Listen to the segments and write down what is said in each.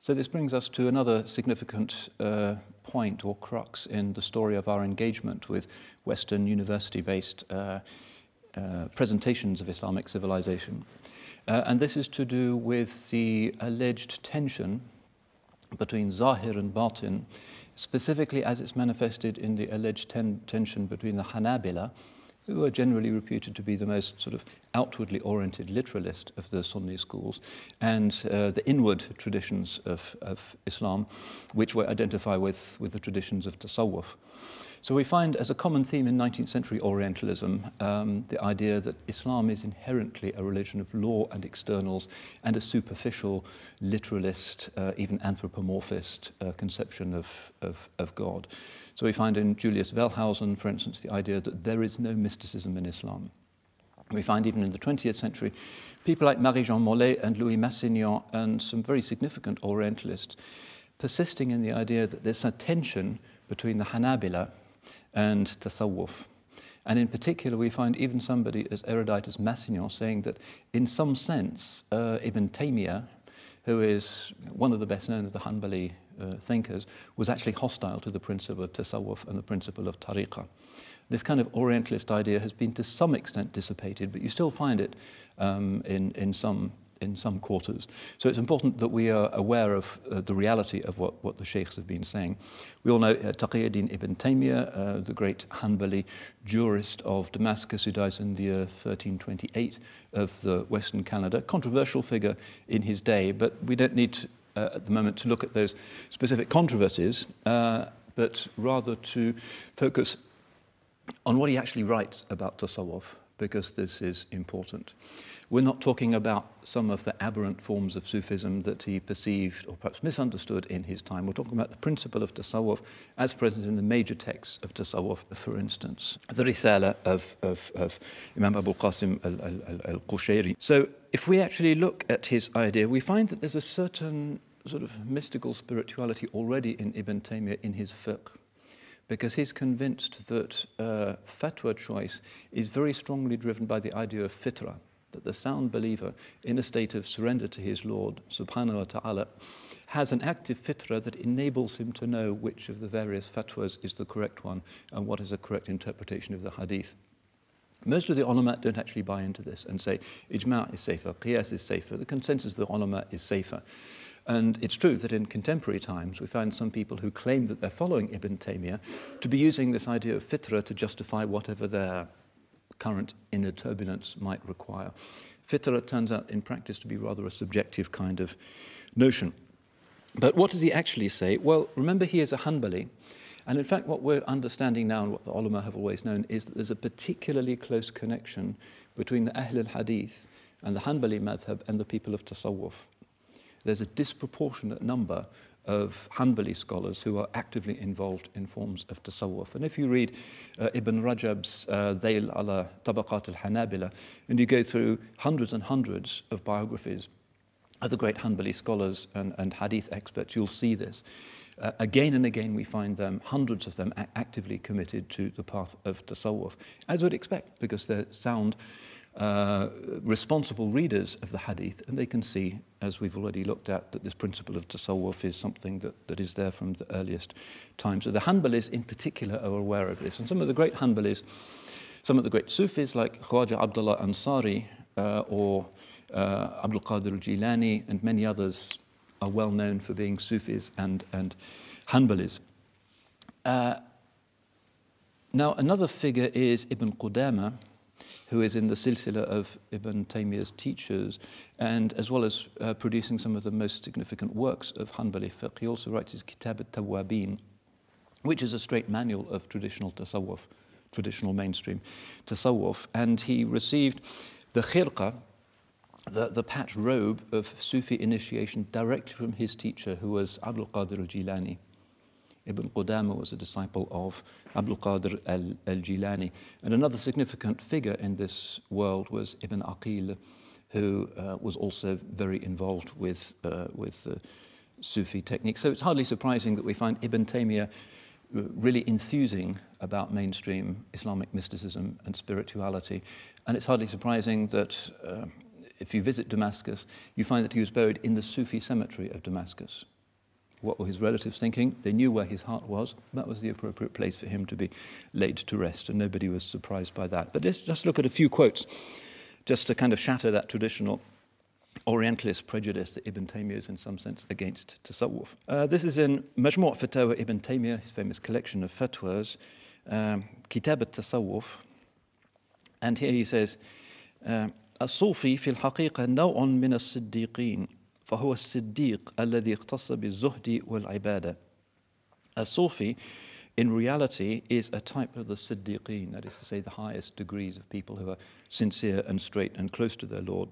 So this brings us to another significant point or crux in the story of our engagement with Western university-based presentations of Islamic civilization. And this is to do with the alleged tension between Zahir and Batin, specifically as it's manifested in the alleged tension between the Hanabila, who are generally reputed to be the most sort of outwardly oriented literalist of the Sunni schools, and the inward traditions of Islam, which we identify with the traditions of Tasawwuf. So we find as a common theme in 19th century Orientalism the idea that Islam is inherently a religion of law and externals and a superficial, literalist, even anthropomorphist conception of God. So we find in Julius Wellhausen, for instance, the idea that there is no mysticism in Islam. We find even in the 20th century people like Marie-Jean Mollet and Louis Massignon and some very significant Orientalists persisting in the idea that there's a tension between the Hanabila and Tasawwuf. And in particular, we find even somebody as erudite as Massignon saying that in some sense, Ibn Taymiyya, who is one of the best known of the Hanbali thinkers, was actually hostile to the principle of Tasawwuf and the principle of Tariqah. This kind of Orientalist idea has been to some extent dissipated, but you still find it in some quarters. So it's important that we are aware of the reality of what the sheikhs have been saying. We all know Taqiyuddin ibn Taymiyya, the great Hanbali jurist of Damascus, who dies in the year 1328 of the Western calendar. Controversial figure in his day, but we don't need at the moment to look at those specific controversies, but rather to focus on what he actually writes about Tasawwuf, because this is important. We're not talking about some of the aberrant forms of Sufism that he perceived or perhaps misunderstood in his time. We're talking about the principle of Tasawwuf as present in the major texts of Tasawwuf, for instance, the Risala of Imam Abu Qasim al-Qushayri. So if we actually look at his idea, we find that there's a certain sort of mystical spirituality already in Ibn Taymiyyah in his fiqh, because he's convinced that fatwa choice is very strongly driven by the idea of fitrah, that the sound believer in a state of surrender to his Lord, subhanahu wa ta'ala, has an active fitrah that enables him to know which of the various fatwas is the correct one and what is a correct interpretation of the hadith. Most of the ulama don't actually buy into this and say ijma' is safer, qiyas is safer, the consensus of the ulama is safer. And it's true that in contemporary times we find some people who claim that they're following Ibn Taymiyyah to be using this idea of fitrah to justify whatever their current inner turbulence might require. Fitrah turns out in practice to be rather a subjective kind of notion. But what does he actually say? Well, remember he is a Hanbali, and in fact what we're understanding now and what the ulama have always known is that there's a particularly close connection between the Ahl al-Hadith and the Hanbali madhab and the people of Tasawwuf. There's a disproportionate number of Hanbali scholars who are actively involved in forms of Tasawwuf. And if you read Ibn Rajab's Dhayl ala Tabaqat al-Hanabila, and you go through hundreds and hundreds of biographies of the great Hanbali scholars and hadith experts, you'll see this. Again and again we find them, hundreds of them, actively committed to the path of Tasawwuf, as we'd expect, because they're sound, responsible readers of the hadith, and they can see, as we've already looked at, that this principle of tasawwuf is something that is there from the earliest times. So the Hanbalis in particular are aware of this, and some of the great Hanbalis, some of the great Sufis like Khwaja Abdullah Ansari or Abdul Qadir al-Jilani and many others are well known for being Sufis and Hanbalis. Now another figure is Ibn Qudama, who is in the silsila of Ibn Taymiyyah's teachers, and as well as producing some of the most significant works of Hanbali fiqh, he also writes his Kitab al-Tawwabin, which is a straight manual of traditional tasawwuf, traditional mainstream tasawwuf, and he received the khirqa, the patch robe of Sufi initiation directly from his teacher, who was Abdul Qadir al-Jilani. Ibn Qudama was a disciple of Abdul Qadir al-Jilani. And another significant figure in this world was Ibn Aqil, who was also very involved with Sufi technique. So it's hardly surprising that we find Ibn Taymiyyah really enthusing about mainstream Islamic mysticism and spirituality. And it's hardly surprising that if you visit Damascus, you find that he was buried in the Sufi cemetery of Damascus. what were his relatives thinking? They knew where his heart was. That was the appropriate place for him to be laid to rest, and nobody was surprised by that. But let's just look at a few quotes, just to kind of shatter that traditional Orientalist prejudice that Ibn Taymiyya is in some sense against tasawwuf. This is in Majmu' Fatawa Ibn Taymiyya, his famous collection of fatwas, Kitab al-Tasawwuf. And here he says, الصوفي في الحقيقة نوع من الصديقين فهو الصديق الذي اختص بالزهد والعبادة. A Sufi, in reality, is a type of the Siddiqeen, that is to say, the highest degrees of people who are sincere and straight and close to their Lord.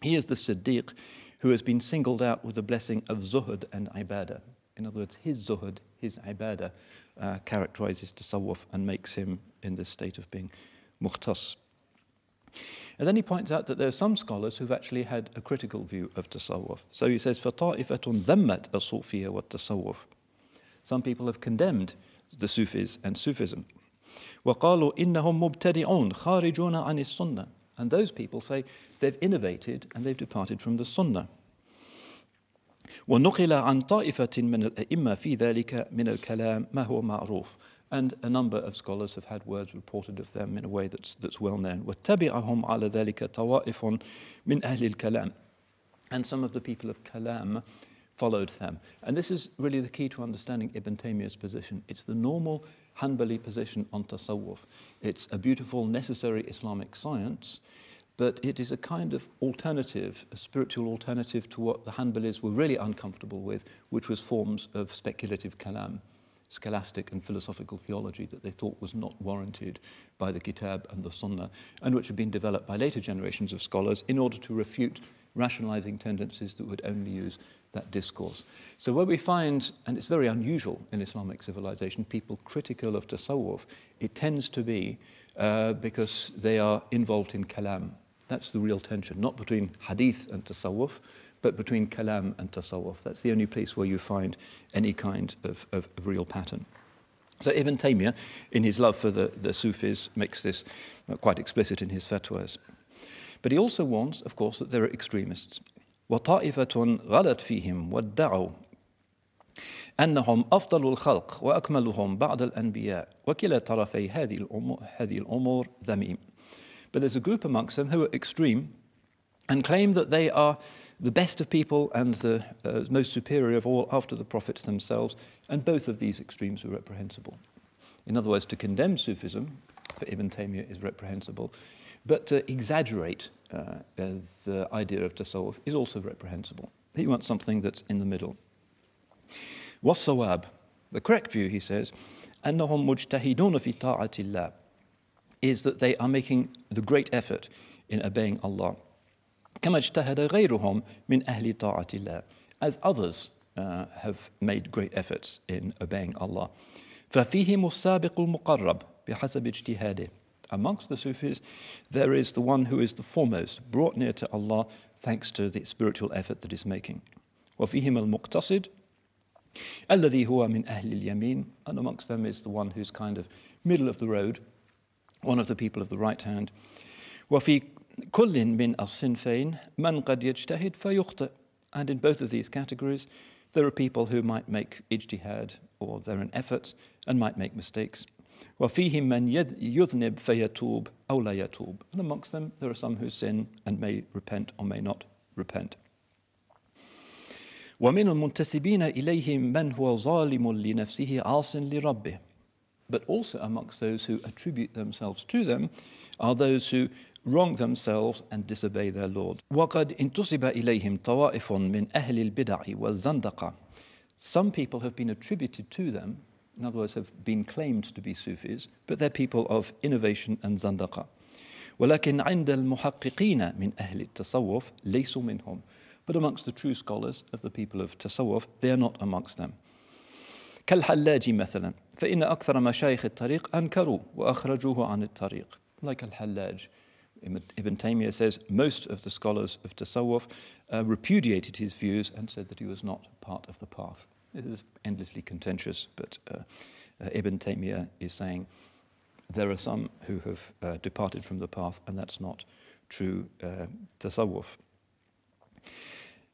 He is the Siddiq who has been singled out with the blessing of zuhud and ibadah. In other words, his zuhud, his ibadah, characterizes tasawwuf and makes him in this state of being mukhtas. And then he points out that there are some scholars who've actually had a critical view of tasawwuf. So he says, فَطَائِفَةٌ ذَمَّتْ الصُّوفِيَّ وَالتَّصَوُّفِ. Some people have condemned the Sufis and Sufism. وَقَالُوا إِنَّهُمْ مُبْتَدِعُونَ خَارِجُونَ عَنِ السُّنَّةِ. And those people say they've innovated and they've departed from the Sunnah. وَنُقِلَ عَنْ طَائِفَةٍ مِنَ الْأَئِمَّةِ فِي ذَلِكَ مِنَ الْكَلَامِ مَا هُوَ مَعْرُوفٌ. And a number of scholars have had words reported of them in a way that's well known. وَاتَّبِعَهُمْ عَلَى ذَلِكَ طَوَائِفٌ مِنْ أَهْلِ الْكَلَامِ. And some of the people of Kalam followed them. And this is really the key to understanding Ibn Taymiyyah's position. It's the normal Hanbali position on tasawwuf. It's a beautiful, necessary Islamic science, but it is a kind of alternative, a spiritual alternative to what the Hanbalis were really uncomfortable with, which was forms of speculative kalam, scholastic and philosophical theology that they thought was not warranted by the Kitab and the Sunnah, and which had been developed by later generations of scholars in order to refute rationalizing tendencies that would only use that discourse. So where we find, and it's very unusual in Islamic civilization, people critical of tasawwuf, it tends to be because they are involved in kalam. That's the real tension, not between hadith and tasawwuf, but between kalam and tasawwuf. That's the only place where you find any kind of real pattern. So Ibn Taymiyyah, in his love for the Sufis, makes this quite explicit in his fatwas. But he also warns, of course, that there are extremists. وَطَائِفَةٌ غَلَتْ فِيهِمْ وَادَّعُوا أنهم أفضل الخلق وأكملهم بعد الأنبياء وكلا طرفي هذه الأمور ذميم. But there's a group amongst them who are extreme and claim that they are the best of people and the most superior of all after the prophets themselves, and both of these extremes are reprehensible. In other words, to condemn Sufism for Ibn Taymiyyah is reprehensible, but to exaggerate the idea of tasawwuf is also reprehensible. He wants something that's in the middle. وَالصَّوَابِ, the correct view, he says, أَنَّهُمْ مُجْتَهِدُونَ فِي طَاعَةِ اللَّهِ, is that they are making the great effort in obeying Allah. كَمَا اجْتَهَدَ غَيْرُهُمْ مِنْ أَهْلِ طَاعَةِ اللَّهِ, as others have made great efforts in obeying Allah. فَفِيهِمُ السَّابِقُ الْمُقَرَّبُ بِحَسَبِ اجْتِهَادِهِ. Amongst the Sufis, there is the one who is the foremost, brought near to Allah thanks to the spiritual effort that he's making. وَفِيهِمَ الْمُقْتَصِدُ الَّذِي هُوَ مِنْ أَهْلِ الْيَمِينِ. And amongst them is the one who's kind of middle of the road, one of the people of the right hand. وَفِي كُلٍّ مِنْ الصِّنْفَيْنِ مَنْ قَدْ يَجْتَهِدْ فَيُخْطِئُ. And in both of these categories, there are people who might make ijtihad, or they're in effort, and might make mistakes. وَفِيهِمْ مَنْ يُذْنِبْ فَيَتُوبْ أَوْ لَا يَتُوبْ. And amongst them, there are some who sin and may repent or may not repent. وَمِنَ الْمُنْتَسِبِينَ إِلَيْهِمْ مَنْ هُوَ ظَالِمٌ لِنَفْسِهِ عَاصٍ لِرَبِّهِ. But also amongst those who attribute themselves to them are those who wrong themselves and disobey their Lord. وَقَدْ انْتُسِبَ إِلَيْهِمْ طَوَائِفٌ مِنْ أَهْلِ الْبِدَعِ وَالزَّنْدَقَةِ. Some people have been attributed to them, in other words, have been claimed to be Sufis, but they're people of innovation and zandaqa. وَلَكِنْ عِنْدَ الْمُحَقِّقِينَ مِنْ أَهْلِ التَّصَوُّفِ لَيْسُوا مِنْهُمْ. But amongst the true scholars of the people of tasawwuf, they are not amongst them. كالحلاج مثلا فإن أكثر مشايخ الطريق أنكروا وأخرجوه عن الطريق. Like Al-Hallaj, Ibn Taymiyyah says most of the scholars of tasawwuf repudiated his views and said that he was not part of the path. It is endlessly contentious, but Ibn Taymiyyah is saying there are some who have departed from the path, and that's not true tasawwuf.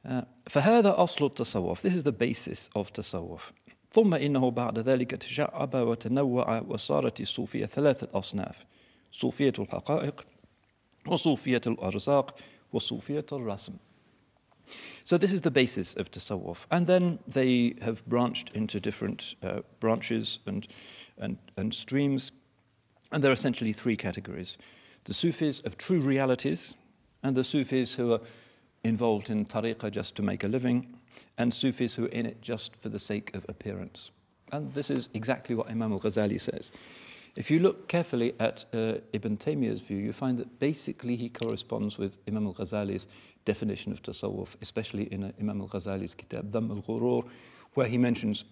فهذا أصل التصوف. This is the basis of tasawwuf. ثم إنه بعد ذلك تشعب وتنوع وصارت الصوفية ثلاثة أصناف: صوفية الحقائق وصوفية الأرزاق وصوفية الرسم. So this is the basis of tasawwuf. And then they have branched into different branches and streams. And there are essentially three categories: the Sufis of true realities, and the Sufis who are involved in tariqah just to make a living, and Sufis who are in it just for the sake of appearance. And this is exactly what Imam al-Ghazali says. If you look carefully at Ibn Taymiyya's view, you find that basically he corresponds with Imam al-Ghazali's definition of tasawwuf, especially in Imam al-Ghazali's kitab Dhamm al-Ghurur, where he mentions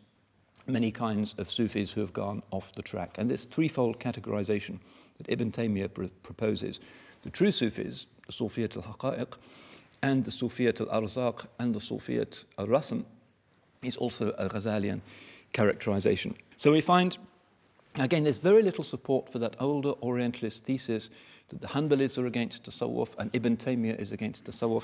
many kinds of Sufis who have gone off the track. And this threefold categorization that Ibn Taymiyyah proposes: the true Sufis, the Sufiyat al-Haqa'iq, and the Sufiyat al-Arzaq, and the Sufiyat al-Rasm, is also a Ghazalian characterization. So we find, again, there's very little support for that older Orientalist thesis that the Hanbalis are against tasawwuf and Ibn Taymiyyah is against tasawwuf.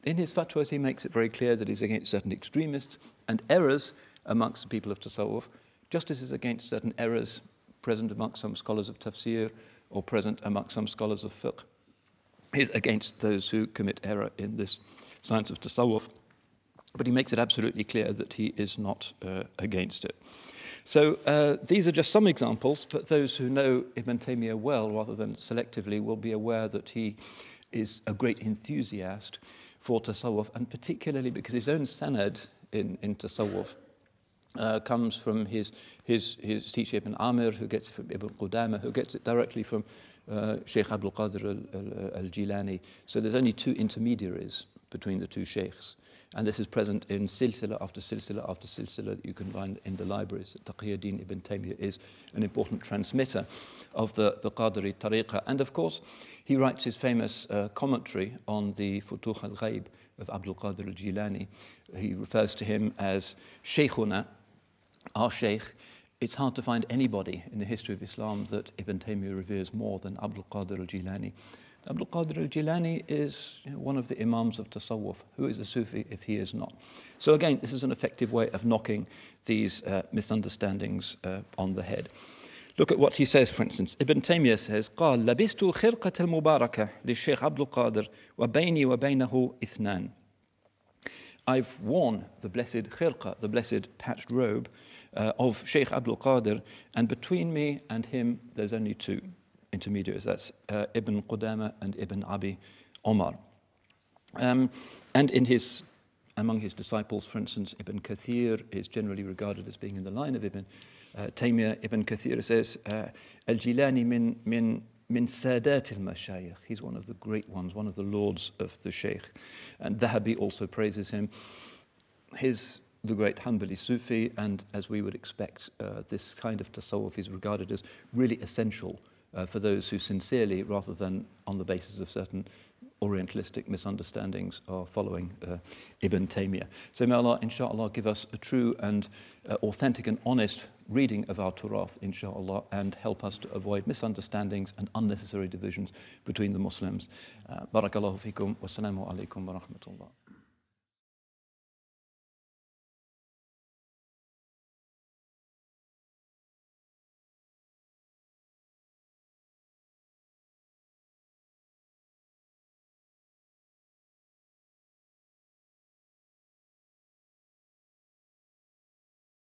In his fatwas, he makes it very clear that he's against certain extremists and errors amongst the people of tasawwuf, just as is against certain errors present amongst some scholars of tafsir or present amongst some scholars of fiqh. He's against those who commit error in this science of tasawwuf, but he makes it absolutely clear that he is not against it. So these are just some examples, but those who know Ibn Taymiyyah well, rather than selectively, will be aware that he is a great enthusiast for tasawwuf, and particularly because his own sanad in tasawwuf comes from his teacher Ibn Amir, who gets it from Ibn Qudama, who gets it directly from Sheikh Abdul Qadir al-Jilani. So there's only two intermediaries between the two sheikhs. And this is present in silsila after silsila after silsila that you can find in the libraries. Taqiyuddin Ibn Taymiyyah is an important transmitter of the Qadiri tariqah. And of course, he writes his famous commentary on the Futuh al-Ghaib of Abdul Qadir al-Jilani. He refers to him as Shaykhuna, our Shaykh. It's hard to find anybody in the history of Islam that Ibn Taymiyyah reveres more than Abdul Qadir al-Jilani. Abdul Qadir al-Jilani is one of the Imams of Tasawwuf. Who is a Sufi if he is not? So again, this is an effective way of knocking these misunderstandings on the head. Look at what he says, for instance. Ibn Taymiyyah says, قال لبست الخرقة المباركة للشيخ عبد القادر وبيني وبينه إثنان. I've worn the blessed khirqa, the blessed patched robe of Sheikh Abdul Qadir, and between me and him there's only two intermediaries. That's Ibn Qudama and Ibn Abi Omar. And among his disciples, for instance, Ibn Kathir is generally regarded as being in the line of Ibn Taymiyyah. Ibn Kathir says, Al-Jilani min sadat al-mashayikh. He's one of the great ones, one of the lords of the Sheikh. And Dhahabi also praises him. He's the great Hanbali Sufi, and as we would expect, this kind of tasawwuf is regarded as really essential for those who sincerely, rather than on the basis of certain Orientalistic misunderstandings, are following Ibn Taymiyyah. So may Allah, inshallah, give us a true and authentic and honest reading of our Turath, inshallah, and help us to avoid misunderstandings and unnecessary divisions between the Muslims. Barakallahu fikum, wassalamu alaikum wa rahmatullah.